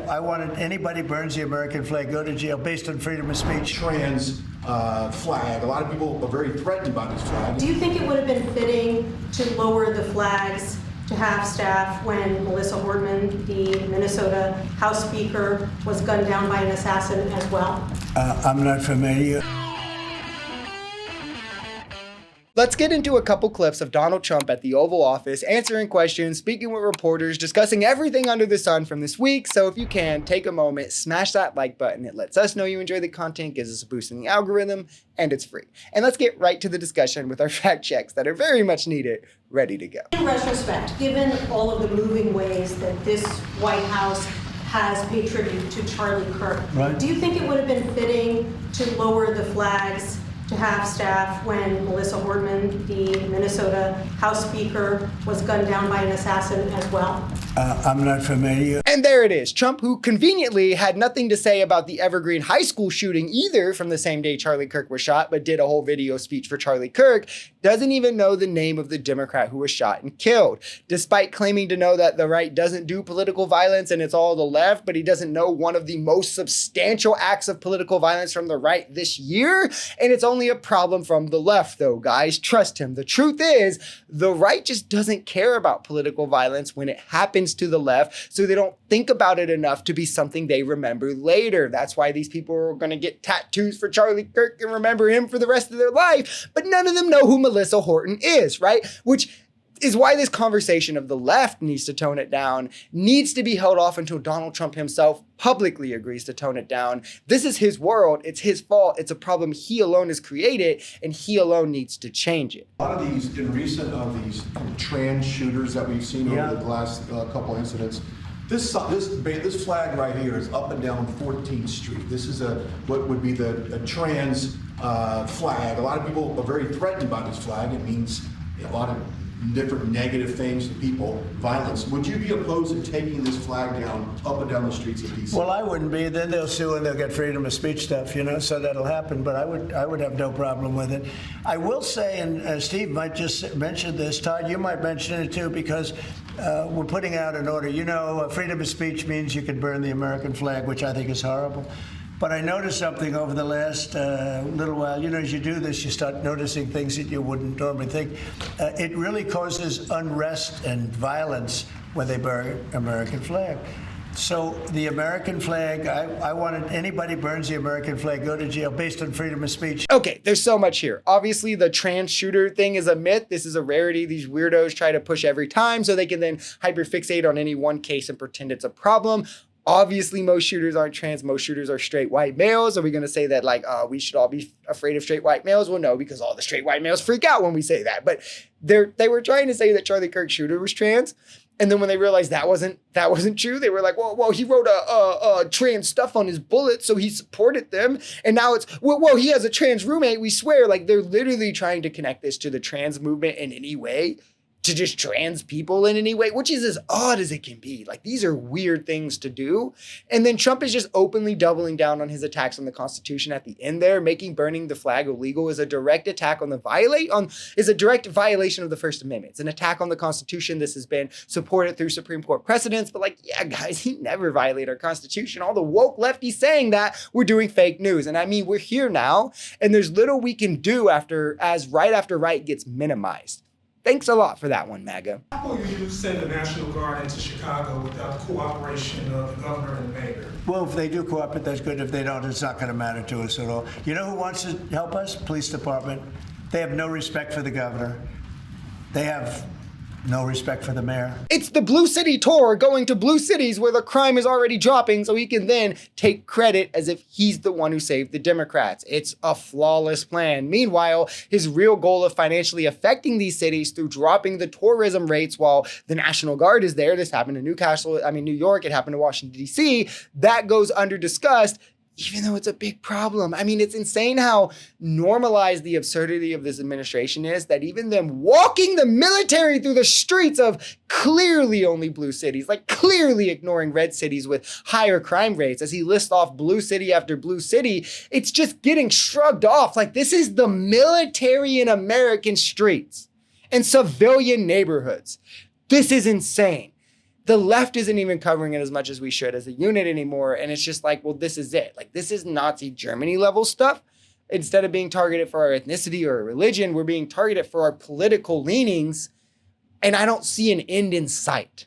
I wanted anybody burns the American flag go to jail based on freedom of speech. Trans flag. A lot of people are very threatened by this flag. Do you think it would have been fitting to lower the flags to half-staff when Melissa Hortman, the Minnesota House Speaker, was gunned down by an assassin as well? I'm not familiar. Let's get into a couple clips of Donald Trump at the Oval Office answering questions, speaking with reporters, discussing everything under the sun from this week. So if you can, take a moment, smash that like button. It lets us know you enjoy the content, gives us a boost in the algorithm, and it's free. And let's get right to the discussion with our fact checks that are very much needed, ready to go. In retrospect, given all of the moving ways that this White House has paid tribute to Charlie Kirk, Right. do you think it would have been fitting to lower the flags to half-staff when Melissa Hortman, the Minnesota House Speaker, was gunned down by an assassin as well? I'm not familiar. And there it is. Trump, who conveniently had nothing to say about the Evergreen High School shooting either from the same day Charlie Kirk was shot, but did a whole video speech for Charlie Kirk, doesn't even know the name of the Democrat who was shot and killed. Despite claiming to know that the right doesn't do political violence and it's all the left, but he doesn't know one of the most substantial acts of political violence from the right this year. And it's only a problem from the left, though, guys. Trust him. The truth is, the right just doesn't care about political violence when it happens to the left, so they don't think about it enough to be something they remember later. That's why these people are going to get tattoos for Charlie Kirk and remember him for the rest of their life, but none of them know who Melissa Horton is, right? Which is why this conversation of the left needs to tone it down, needs to be held off until Donald Trump himself publicly agrees to tone it down. This is his world. It's his fault. It's a problem he alone has created, and he alone needs to change it. A lot of these, in recent of these trans shooters that we've seen over the last couple incidents, this flag right here is up and down 14th Street. This is what would be a trans flag. A lot of people are very threatened by this flag. It means a lot of different negative things to people, violence. Would you be opposed to taking this flag down, up and down the streets of D.C.? Well, I wouldn't be. Then they'll sue and they'll get freedom of speech stuff, so that'll happen. But I would have no problem with it. I will say, and Steve might just mention this, Todd, you might mention it too, because we're putting out an order. Freedom of speech means you can burn the American flag, which I think is horrible. But I noticed something over the last little while. As you do this, you start noticing things that you wouldn't normally think. It really causes unrest and violence when they burn American flag. So the American flag, I wanted anybody burns the American flag go to jail based on freedom of speech. Okay, there's so much here. Obviously, the trans shooter thing is a myth. This is a rarity. These weirdos try to push every time so they can then hyperfixate on any one case and pretend it's a problem. Obviously, most shooters aren't trans. Most shooters are straight white males. Are we going to say that we should all be afraid of straight white males? Well, no, because all the straight white males freak out when we say that. But they were trying to say that Charlie Kirk's shooter was trans. And then when they realized that wasn't true, they were like, well, he wrote a trans stuff on his bullet, so he supported them. And now it's, well, he has a trans roommate, we swear. Like, they're literally trying to connect this to the trans movement in any way, to just trans people in any way, which is as odd as it can be. Like, these are weird things to do. And then Trump is just openly doubling down on his attacks on the Constitution at the end there, making burning the flag illegal is a direct attack is a direct violation of the First Amendment. It's an attack on the Constitution. This has been supported through Supreme Court precedents, but yeah, guys, he never violated our Constitution. All the woke lefties saying that, we're doing fake news. And I mean, we're here now, and there's little we can do as right after right gets minimized. Thanks a lot for that one, MAGA. How will you send the National Guard into Chicago without the cooperation of the governor and the mayor? Well, if they do cooperate, that's good. If they don't, it's not going to matter to us at all. You know who wants to help us? Police department. They have no respect for the governor. They have no respect for the mayor. It's the Blue City tour, going to blue cities where the crime is already dropping so he can then take credit as if he's the one who saved the Democrats. It's a flawless plan. Meanwhile, his real goal of financially affecting these cities through dropping the tourism rates while the National Guard is there. This happened in New York. It happened to Washington, D.C. That goes under discussed, even though it's a big problem. I mean, it's insane how normalized the absurdity of this administration is, that even them walking the military through the streets of clearly only blue cities, like clearly ignoring red cities with higher crime rates, as he lists off blue city after blue city, it's just getting shrugged off. Like, this is the military in American streets and civilian neighborhoods. This is insane. the left isn't even covering it as much as we should as a unit anymore. And it's just like, well, this is it. Like, this is Nazi Germany level stuff. Instead of being targeted for our ethnicity or religion, we're being targeted for our political leanings. And I don't see an end in sight.